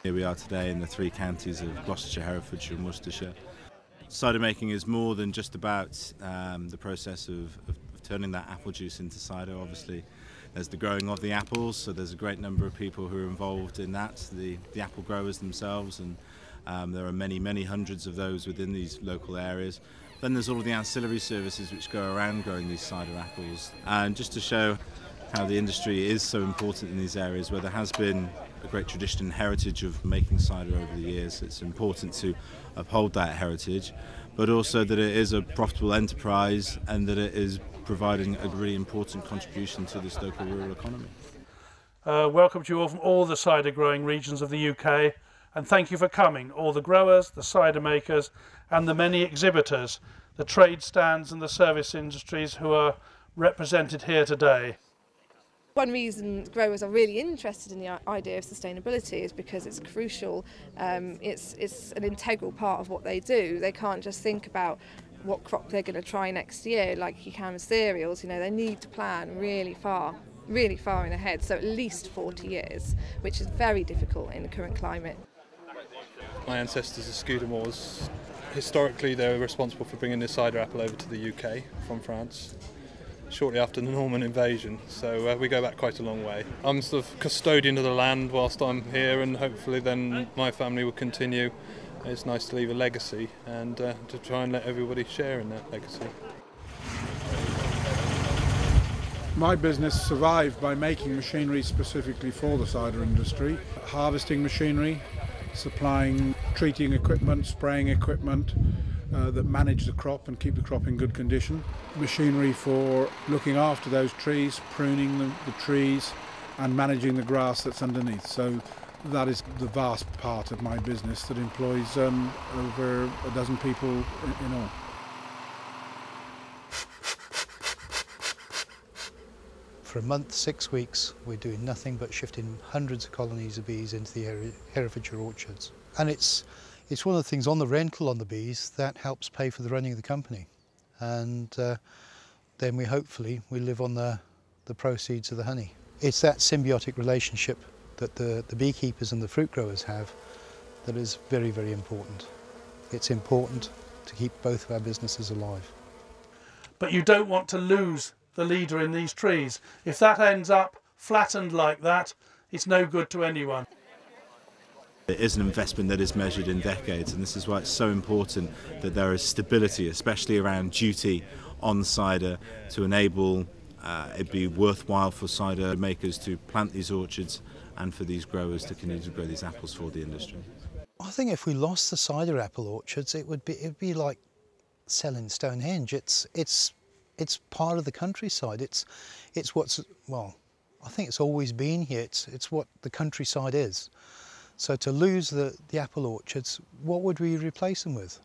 Here we are today in the three counties of Gloucestershire, Herefordshire and Worcestershire. Cider making is more than just about the process of turning that apple juice into cider. Obviously there's the growing of the apples, so there's a great number of people who are involved in that, the apple growers themselves, and there are many hundreds of those within these local areas. Then there's all of the ancillary services which go around growing these cider apples, and just to show how the industry is so important in these areas where there has been a great tradition and heritage of making cider over the years. It's important to uphold that heritage, but also that it is a profitable enterprise and that it is providing a really important contribution to this local rural economy. Welcome to you all from all the cider growing regions of the UK, and thank you for coming, all the growers, the cider makers and the many exhibitors, the trade stands and the service industries who are represented here today. One reason growers are really interested in the idea of sustainability is because it's crucial. It's an integral part of what they do. They can't just think about what crop they're going to try next year like you can with cereals. You know, they need to plan really far in ahead, so at least 40 years, which is very difficult in the current climate. My ancestors are Scudamores. Historically, they were responsible for bringing the cider apple over to the UK from France shortly after the Norman invasion, so we go back quite a long way. I'm sort of custodian of the land whilst I'm here, and hopefully then my family will continue. It's nice to leave a legacy and to try and let everybody share in that legacy. My business survived by making machinery specifically for the cider industry, harvesting machinery, supplying treating equipment, spraying equipment, that manage the crop and keep the crop in good condition. Machinery for looking after those trees, pruning the trees and managing the grass that's underneath. So that is the vast part of my business that employs over a dozen people in all. For a month, 6 weeks, we're doing nothing but shifting hundreds of colonies of bees into the Herefordshire orchards. And it's one of the things on the rental on the bees that helps pay for the running of the company. And then we hopefully live on the proceeds of the honey. It's that symbiotic relationship that the beekeepers and the fruit growers have that is very, very important. It's important to keep both of our businesses alive. But you don't want to lose the leader in these trees. If that ends up flattened like that, it's no good to anyone. It is an investment that is measured in decades, and this is why it's so important that there is stability, especially around duty on cider, to enable it be worthwhile for cider makers to plant these orchards and for these growers to continue to grow these apples for the industry. I think if we lost the cider apple orchards, it would be like selling Stonehenge. It's part of the countryside. It's what's, well, I think it's always been here. It's what the countryside is. So to lose the apple orchards, what would we replace them with?